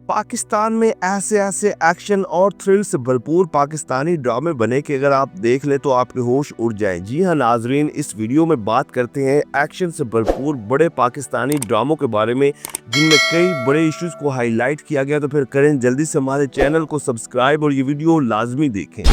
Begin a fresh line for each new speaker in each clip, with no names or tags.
पाकिस्तान में ऐसे ऐसे एक्शन और थ्रिल से भरपूर पाकिस्तानी ड्रामे बने कि अगर आप देख ले तो आपके होश उड़ जाएं। जी हाँ नाजरीन, इस वीडियो में बात करते हैं एक्शन से भरपूर बड़े पाकिस्तानी ड्रामों के बारे में जिनमें कई बड़े इश्यूज को हाईलाइट किया गया। तो फिर करें जल्दी से हमारे चैनल को सब्सक्राइब और ये वीडियो लाजमी देखें।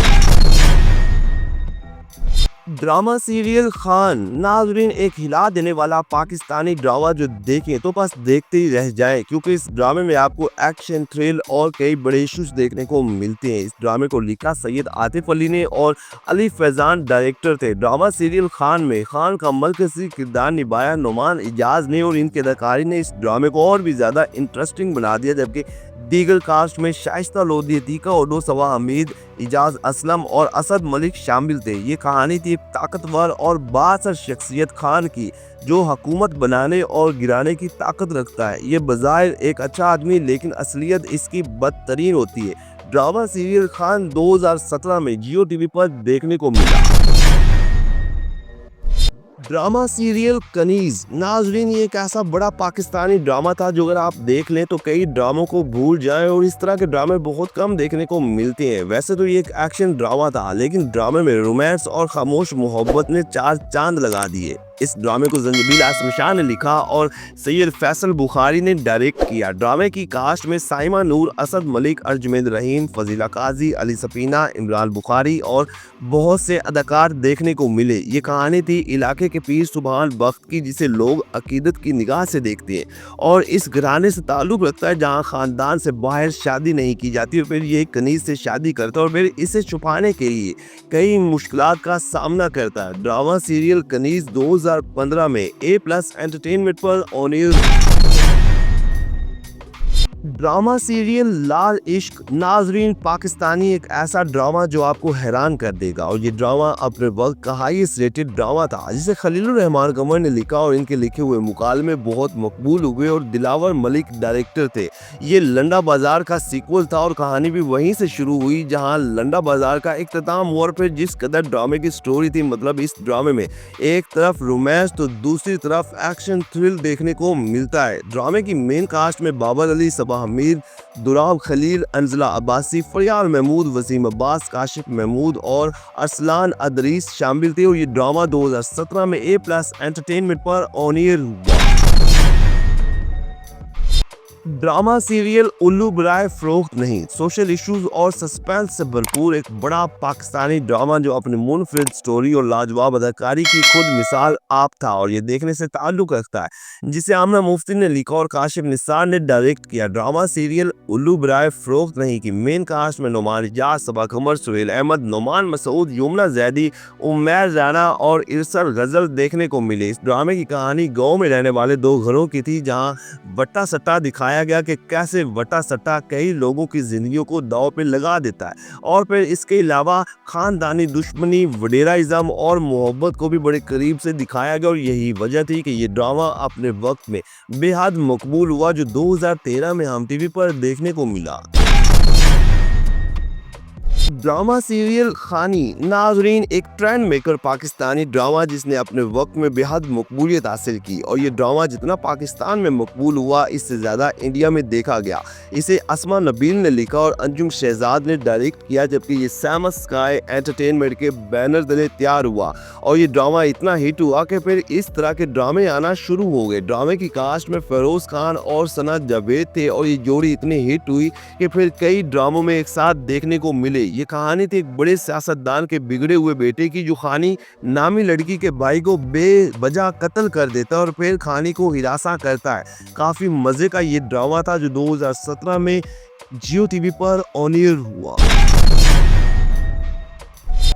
ड्रामा सीरियल खान नाजरीन एक हिला देने वाला पाकिस्तानी ड्रामा जो देखें तो बस देखते ही रह जाएं, क्योंकि इस ड्रामे में आपको एक्शन थ्रिल और कई बड़े इश्यूज देखने को मिलते हैं। इस ड्रामे को लिखा सैयद आतिफ अली ने और अली फैजान डायरेक्टर थे। ड्रामा सीरियल खान में खान का मरकजी किरदार निभाया नुमान इजाज ने और इनके अदाकारी ने इस ड्रामे को और भी ज़्यादा इंटरेस्टिंग बना दिया। जबकि दीगर कास्ट में शाइस्ता लोधी, अतीका ओडो, सवा हमीद, इजाज असलम और असद मलिक शामिल थे। ये कहानी थी एक ताकतवर और बासर शख्सियत खान की जो हुकूमत बनाने और गिराने की ताकत रखता है। ये बज़ाहिर एक अच्छा आदमी लेकिन असलियत इसकी बदतरीन होती है। ड्रामा सीरियल खान 2017 में जियो टीवी पर देखने को मिला। ड्रामा सीरियल कनीज नाजरीन ये एक ऐसा बड़ा पाकिस्तानी ड्रामा था जो अगर आप देख लें तो कई ड्रामों को भूल जाएं, और इस तरह के ड्रामे बहुत कम देखने को मिलते हैं। वैसे तो ये एक एक्शन ड्रामा था लेकिन ड्रामे में रोमांस और खामोश मोहब्बत ने चार चांद लगा दिए। इस ड्रामे को जंजीबिल आसम शाह ने लिखा और सैयद फैसल बुखारी ने डायरेक्ट किया। ड्रामे की कास्ट में साइमा नूर, असद मलिक, अर्जमेद रहीम, फजीला काजी, अली सफीना, इमरान बुखारी और बहुत से अदाकार देखने को मिले। ये कहानी थी इलाके के पीर सुभान बख्त की, जिसे लोग अकीदत की निगाह से देखते हैं और इस घराने से ताल्लुक रखता है जहाँ खानदान से बाहर शादी नहीं की जाती और फिर ये कनीज से शादी करता है और फिर इसे छुपाने के लिए कई मुश्किलात का सामना करता है। ड्रामा सीरियल कनीज 2015 में A+ एंटरटेनमेंट पर ऑन एयर। ड्रामा सीरियल लाल इश्क नाजरीन पाकिस्तानी एक ऐसा ड्रामा जो आपको हैरान कर देगा, और ये ड्रामा अपने वक्त का हाईएस्ट रेटेड ड्रामा था जिसे खलीलुर रहमान कमर ने लिखा और इनके लिखे हुए मुकालमे बहुत मकबूल हुए और दिलावर मलिक डायरेक्टर थे। ये लंडा बाजार का सीक्वल था और कहानी भी वहीं से शुरू हुई जहां लंडा बाजार का इख्तिताम हुआ। और फिर जिस कदर ड्रामे की स्टोरी थी, मतलब इस ड्रामे में एक तरफ रोमांस तो दूसरी तरफ एक्शन थ्रिल देखने को मिलता है। ड्रामे की मेन कास्ट में बाबर अली, हमीद, दुराब खलील, अंजला अब्बासी, फरियाल महमूद, वसीम अब्बास, काशिफ महमूद और अरसलान अदरीस शामिल थे। और ये ड्रामा 2017 में A+ एंटरटेनमेंट पर ऑन एयर हुआ। ड्रामा सीरियल उल्लू बराए फरोख्त नहीं सोशल इश्यूज और सस्पेंस से भरपूर एक बड़ा पाकिस्तानी ड्रामा जो अपने मुनफरिद स्टोरी और लाजवाब अदाकारी की खुद मिसाल आप था और ये देखने से ताल्लुक रखता है, जिसे आमना मुफ्ती ने लिखा और काशिफ निसार ने डायरेक्ट किया। ड्रामा सीरियल उल्लू बराए फरोख्त नहीं की मेन कास्ट में नुमान इजाज, सबा कमर, सुहेल अहमद, नुमान मसूद, यमुना जैदी, उम्मैर राना और इरसर गजल देखने को मिले। इस ड्रामे की कहानी गाँव में रहने वाले दो घरों की थी जहाँ वट्टा सट्टा दिखाया गया कि कैसे वटा सट्टा कई लोगों की जिंदगियों को दांव पे लगा देता है। और फिर इसके अलावा खानदानी दुश्मनी, वडेराइज्म और मोहब्बत को भी बड़े करीब से दिखाया गया और यही वजह थी कि ये ड्रामा अपने वक्त में बेहद मकबूल हुआ जो 2013 में हम टीवी पर देखने को मिला। ड्रामा सीरियल खानी नाजरीन एक ट्रेंड मेकर पाकिस्तानी ड्रामा जिसने अपने वक्त में बेहद मकबूलियत हासिल की, और ये ड्रामा जितना पाकिस्तान में मकबूल हुआ इससे ज़्यादा इंडिया में देखा गया। इसे असमा नबील ने लिखा और अंजुम शहजाद ने डायरेक्ट किया, जबकि ये सैम स्काई एंटरटेनमेंट के बैनर तले तैयार हुआ। और ये ड्रामा इतना हिट हुआ कि फिर इस तरह के ड्रामे आना शुरू हो गए। ड्रामे की कास्ट में फेरोज खान और सना जावेद थे और ये जोड़ी इतनी हिट हुई कि फिर कई ड्रामों में एक साथ देखने को मिले। ये कहानी थी एक बड़े सियासतदान के बिगड़े हुए बेटे की जो खानी नामी लड़की के भाई को बेवजह कत्ल कर देता है और फिर खानी को हिरासा करता है। काफी मजे का ये ड्रामा था जो 2017 में जियो टीवी पर ऑन एयर हुआ।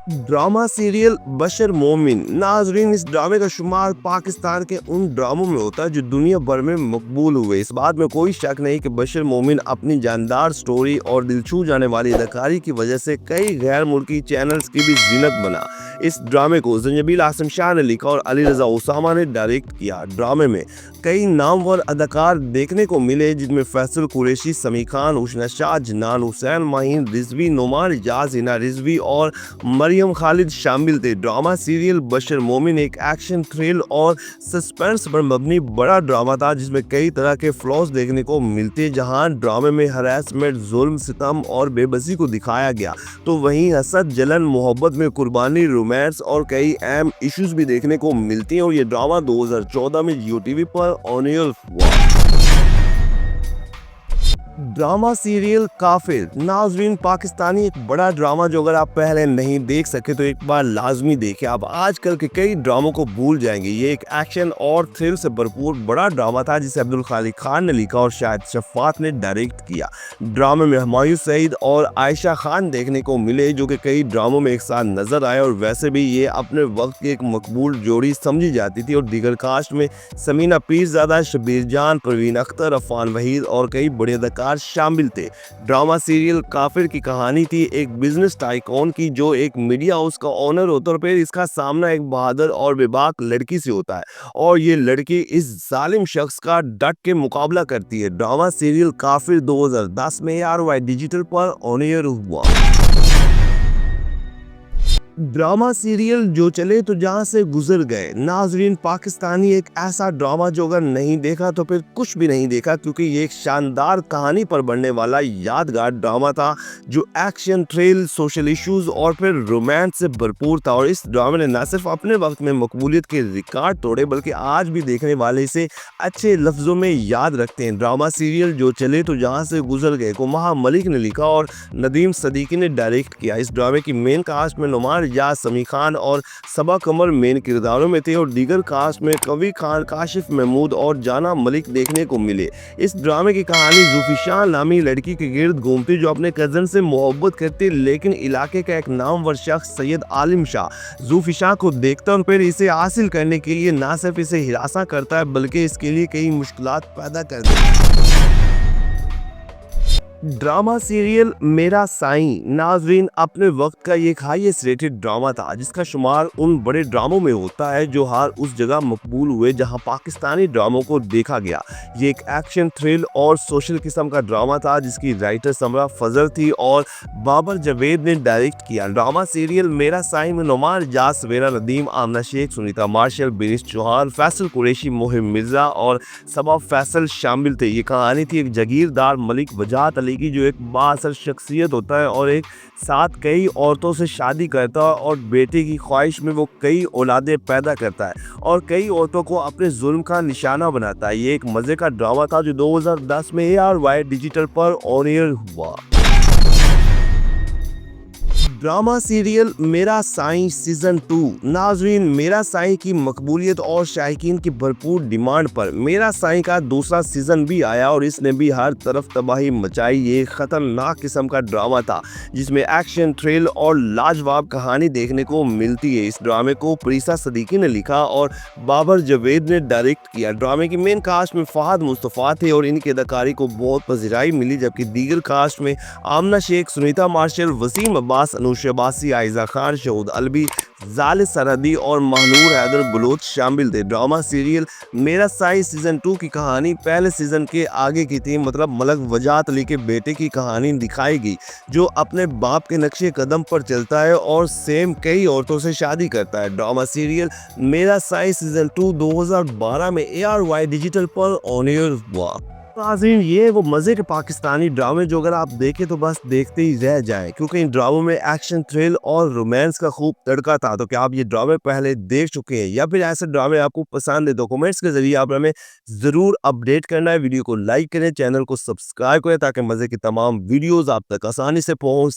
ड्रामा सीरियल बशर मोमिन नाजरीन इस ड्रामे का शुमार पाकिस्तान के उन ड्रामों में होता है जो दुनिया भर में मकबूल हुए। इस बात में कोई शक नहीं कि बशर मोमिन अपनी जानदार स्टोरी और दिल छू जाने वाली अदाकारी की वजह से कई गैर मुल्की चैनल्स की भी जिन्नत बना। इस ड्रामे को जंजीबिल आसम शाह ने लिखा और अली रजा उसामा ने डायरेक्ट किया। ड्रामे में कई नामवर अदाकार देखने को मिले जिनमें फैसल कुरैशी, समी खान, उशना शाह, जन्नान हुसैन, माहीन रिजवी, नुमान इजाज, हिना रिजवी और मरियम मरियम खालिद शामिल थे। ड्रामा सीरियल बशर मोमिन एक एक्शन थ्रिल और सस्पेंस पर मबनी बड़ा ड्रामा था जिसमें कई तरह के फ्लॉज देखने को मिलते। जहां ड्रामे में हरासमेंट, जुल्म, सितम और बेबसी को दिखाया गया, तो वहीं हसद, जलन, मोहब्बत में कुर्बानी, रोमांस और कई अहम इश्यूज भी देखने को मिलती हैं। और ये ड्रामा 2014 में जियो टीवी पर ऑन एयर हुआ। ड्रामा सीरियल काफिर। नाजरीन, पाकिस्तानी एक बड़ा ड्रामा जो अगर आप पहले नहीं देख सके तो एक बार लाजमी देखें। आप आजकल के कई ड्रामों को भूल जाएंगे। ये एक एक्शन और थ्रिल से भरपूर बड़ा ड्रामा था जिसे अब्दुल खालिक खान ने लिखा और शाहिद शफ़ात ने डायरेक्ट किया। ड्रामे में हुमायूं सईद और आयशा खान देखने को मिले जो कि कई ड्रामों में एक साथ नजर आए। और वैसे भी ये अपने वक्त की एक मकबूल जोड़ी समझी जाती थी। और दीगर कास्ट में समीना पीरज़ादा, शबीर जान, परवीन अख्तर, अफान वहीद और कई बड़े अदाकार शामिल थे। ड्रामा सीरियल काफिर की कहानी थी एक बिजनेस टाइकॉन की जो एक मीडिया हाउस का ओनर होता है और फिर इसका सामना एक बहादुर और बेबाक लड़की से होता है और ये लड़की इस जालिम शख्स का डट के मुकाबला करती है। ड्रामा सीरियल काफिर 2010 में ARY डिजिटल पर ऑन एयर हुआ। ड्रामा सीरियल जो चले तो जहां से गुजर गए। नाजरीन, पाकिस्तानी एक ऐसा ड्रामा जो अगर नहीं देखा तो फिर कुछ भी नहीं देखा, क्योंकि ये एक शानदार कहानी पर बनने वाला यादगार ड्रामा था जो एक्शन, थ्रिल, सोशल इश्यूज और फिर रोमांस से भरपूर था। और इस ड्रामे ने न सिर्फ अपने वक्त में मकबूलियत के रिकॉर्ड तोड़े बल्कि आज भी देखने वाले इसे अच्छे लफ्जों में याद रखते हैं। ड्रामा सीरियल जो चले तो जहां से गुजर गए को महा मलिक ने लिखा और नदीम सदीकी ने डायरेक्ट किया। इस ड्रामे की मेन कास्ट में नुमान या समी खान और सबा कमर मेन किरदारों में थे और दीगर कास्ट में कवी खान, काशिफ महमूद और जाना मलिक देखने को मिले। इस ड्रामे की कहानी जूफिशा नामी लड़की के गिर्द घूमती जो अपने कजन से मोहब्बत करती, लेकिन इलाके का एक नामवर शख्स सैयद आलिम शाह जूफिशा को देखता और फिर इसे हासिल करने के लिए न सिर्फ इसे हिरासा करता है बल्कि इसके लिए कई मुश्किलात पैदा कर देता है। ड्रामा सीरियल मेरा साईं। नाजरीन, अपने वक्त का एक हाईएस्ट रेटेड ड्रामा था जिसका शुमार उन बड़े ड्रामों में होता है जो हर उस जगह मकबूल हुए जहां पाकिस्तानी ड्रामों को देखा गया। ये एक एक्शन, थ्रिल और सोशल किस्म का ड्रामा था जिसकी राइटर समरा फजल थी और बाबर जावेद ने डायरेक्ट किया। ड्रामा सीरियल मेरा साईं में नुमान जाज, सवेरा नदीम, आमना शेख, सुनीता मार्शल, बिनिश चौहान, फैसल कुरैशी, मोहिम मिर्जा और सबा फैसल शामिल थे। ये कहानी थी एक जागीरदार मलिक वजाहत अली की जो एक बाअसर शख्सियत होता है और एक साथ कई औरतों से शादी करता है और बेटे की ख्वाहिश में वो कई औलादें पैदा करता है और कई औरतों को अपने जुल्म का निशाना बनाता है। ये एक मजे का ड्रामा था जो 2010 में ARY डिजिटल पर ऑन एयर हुआ। ड्रामा सीरियल मेरा साईं सीजन 2। नाजरीन, मेरा साईं की मकबूलियत और शायकीन की भरपूर डिमांड पर मेरा साईं का दूसरा सीजन भी आया और इसने भी हर तरफ तबाही मचाई। ये खतरनाक किस्म का ड्रामा था जिसमें एक्शन, थ्रिल और लाजवाब कहानी देखने को मिलती है। इस ड्रामे को प्रीसा सदीकी ने लिखा और बाबर जावेद ने डायरेक्ट किया। ड्रामे की मेन कास्ट में फहद मुस्तफ़ा थे और इनकी अदाकारी को बहुत पज़िराई मिली, जबकि दीगर कास्ट में आमना शेख, सुनीता मार्शल, वसीम अब्बास, अनुश अब्बासी, आयजा खान, शहूद अलवी, जाले सरहदी और महनूर हैदर बलोच शामिल थे। ड्रामा सीरियल मेरा साईं सीजन 2 की कहानी पहले सीजन के आगे की थी। मतलब मलक वजाहत अली के बेटे की कहानी दिखाई गई जो अपने बाप के नक्शे कदम पर चलता है और सेम कई औरतों से शादी करता है। ड्रामा सीरियल मेरा साईं सीजन 2 2012 में ARY डिजिटल पर ऑन एयर हुआ। नाज़रीन, ये वो मज़े के पाकिस्तानी ड्रामे जो अगर आप देखें तो बस देखते ही रह जाएं, क्योंकि इन ड्रामों में एक्शन, थ्रिल और रोमांस का खूब तड़का था। तो क्या आप ये ड्रामे पहले देख चुके हैं या फिर ऐसे ड्रामे आपको पसंद है तो कमेंट्स के जरिए आप हमें ज़रूर अपडेट करना है। वीडियो को लाइक करें, चैनल को सब्सक्राइब करें ताकि मज़े की तमाम वीडियोज़ आप तक आसानी से पहुँच